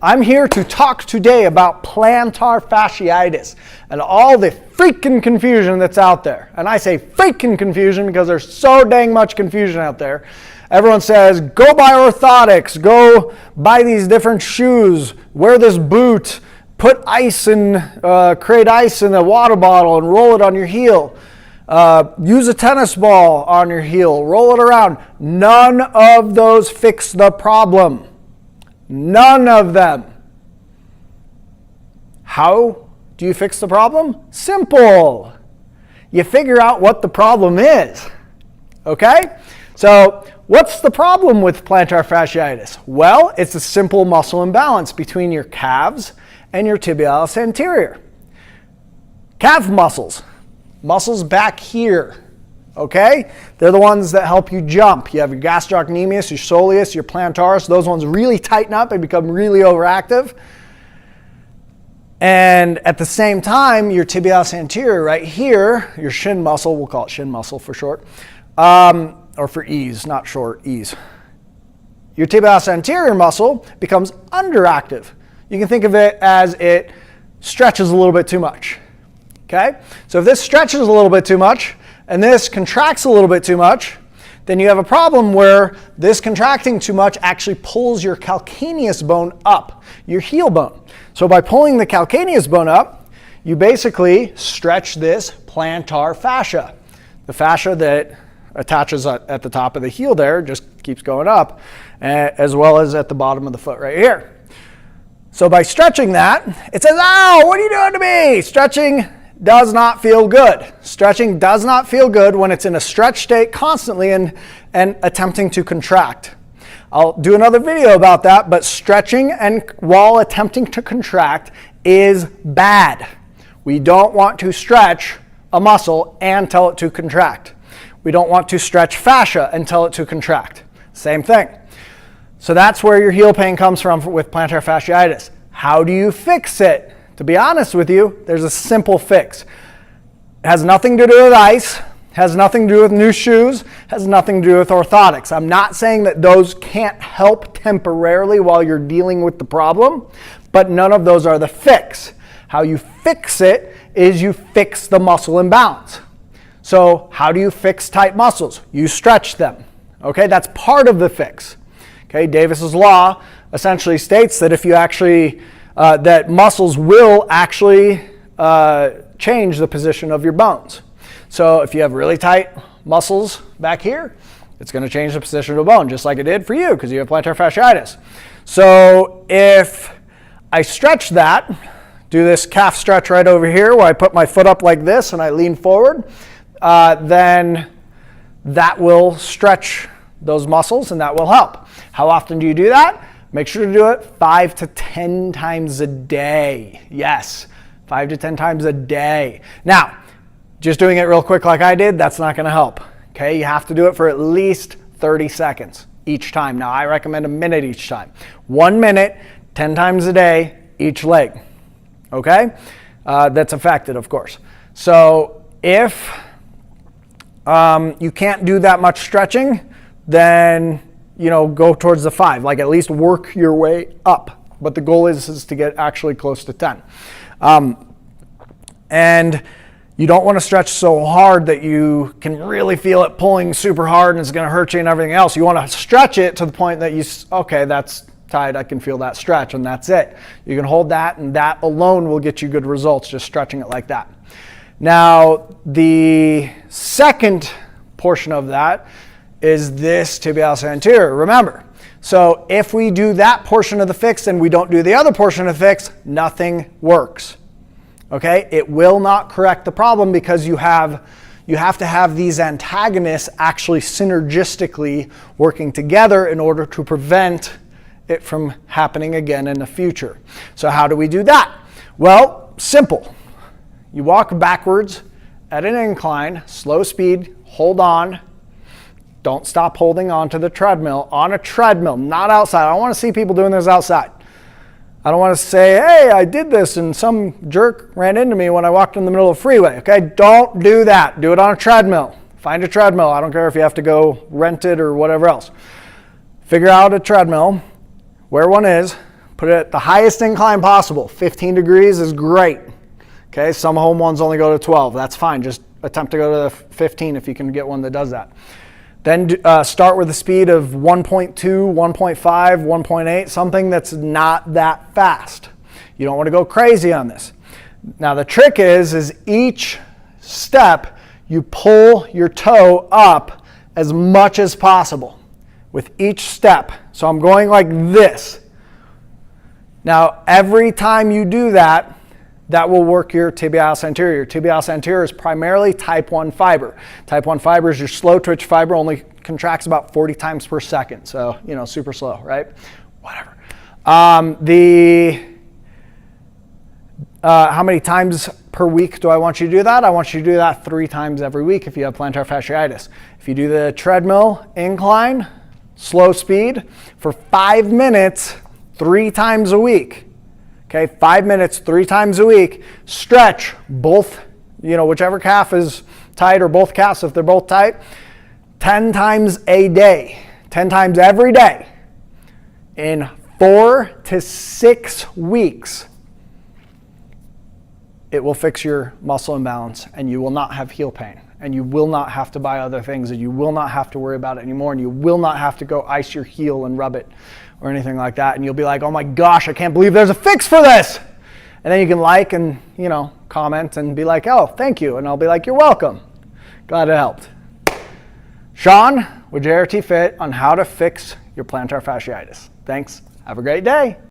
I'm here to talk today about plantar fasciitis and all the freaking confusion that's out there. And I say freaking confusion because there's so dang much confusion out there. Everyone says, go buy orthotics, go buy these different shoes, wear this boot, put ice in, create ice in a water bottle and roll it on your heel. Use a tennis ball on your heel, roll it around. None of those fix the problem. None of them. How do you fix the problem? Simple. You figure out what the problem is. Okay? So, what's the problem with plantar fasciitis? Well, it's a simple muscle imbalance between your calves and your tibialis anterior. Calf muscles. Muscles back here, okay? They're the ones that help you jump. You have your gastrocnemius, your soleus, your plantaris. Those ones really tighten up and become really overactive. And at the same time, your tibialis anterior right here, your shin muscle, we'll call it shin muscle for short, or for ease, not short, ease. Your tibialis anterior muscle becomes underactive. You can think of it as it stretches a little bit too much. Okay? So if this stretches a little bit too much and this contracts a little bit too much, then you have a problem where this contracting too much actually pulls your calcaneus bone up, your heel bone. So by pulling the calcaneus bone up, you basically stretch this plantar fascia. The fascia that attaches at the top of the heel there just keeps going up, as well as at the bottom of the foot right here. So by stretching that, it says, ow, what are you doing to me? Stretching does not feel good. Stretching does not feel good when it's in a stretch state constantly and attempting to contract. I'll do another video about that, but stretching and while attempting to contract is bad. We don't want to stretch a muscle and tell it to contract. We don't want to stretch fascia and tell it to contract. Same thing. So that's where your heel pain comes from with plantar fasciitis. How do you fix it? To be honest with you, there's a simple fix. It has nothing to do with ice, has nothing to do with new shoes, has nothing to do with orthotics. I'm not saying that those can't help temporarily while you're dealing with the problem, but none of those are the fix. How you fix it is you fix the muscle imbalance. So how do you fix tight muscles? You stretch them. Okay, that's part of the fix. Okay, Davis's law essentially states that if you actually that muscles will actually change the position of your bones. So if you have really tight muscles back here, it's going to change the position of the bone, just like it did for you because you have plantar fasciitis. So if I stretch that, do this calf stretch right over here where I put my foot up like this and I lean forward, then that will stretch those muscles and that will help. How often do you do that? Make sure to do it 5 to 10 times a day. Yes, 5 to 10 times a day. Now, just doing it real quick like I did, that's not going to help. Okay, you have to do it for at least 30 seconds each time. Now, I recommend a minute each time. 1 minute, 10 times a day, each leg. Okay, that's affected, of course. So if you can't do that much stretching, then go towards the 5, like at least work your way up. But the goal is to get actually close to 10. And you don't want to stretch so hard that you can really feel it pulling super hard and it's going to hurt you and everything else. You want to stretch it to the point that okay, that's tight, I can feel that stretch, and that's it. You can hold that, and that alone will get you good results, just stretching it like that. Now, the second portion of that is this tibialis anterior, remember. So if we do that portion of the fix and we don't do the other portion of the fix, nothing works. Okay? It will not correct the problem because you have to have these antagonists actually synergistically working together in order to prevent it from happening again in the future. So how do we do that? Well, simple. You walk backwards at an incline, slow speed, hold on. Don't stop holding on to the treadmill, on a treadmill, not outside. I don't want to see people doing this outside. I don't want to say, hey, I did this and some jerk ran into me when I walked in the middle of the freeway. Okay, don't do that. Do it on a treadmill. Find a treadmill. I don't care if you have to go rent it or whatever else. Figure out a treadmill, where one is, Put it at the highest incline possible. 15 degrees is great. Okay, some home ones only go to 12. That's fine. Just attempt to go to 15 if you can get one that does that. Then start with a speed of 1.2, 1.5, 1.8, something that's not that fast. You don't want to go crazy on this. Now the trick is each step you pull your toe up as much as possible with each step. So I'm going like this. Now every time you do that, that will work your tibialis anterior. Your tibialis anterior is primarily type 1 fiber. Type 1 fiber is your slow twitch fiber, only contracts about 40 times per second. So, you know, super slow, right? Whatever. How many times per week do I want you to do that? I want you to do that 3 times every week if you have plantar fasciitis. If you do the treadmill incline, slow speed, for 5 minutes, 3 times a week. Okay, 5 minutes, 3 times a week. Stretch both, you know, whichever calf is tight or both calves if they're both tight, 10 times a day, 10 times every day. In 4 to 6 weeks, it will fix your muscle imbalance and you will not have heel pain. And you will not have to buy other things, and you will not have to worry about it anymore, and you will not have to go ice your heel and rub it or anything like that. And you'll be like, oh my gosh, I can't believe there's a fix for this. And then you can like and, you know, comment and be like, oh, thank you. And I'll be like, you're welcome. Glad it helped. Sean with JRT Fit on how to fix your plantar fasciitis. Thanks. Have a great day.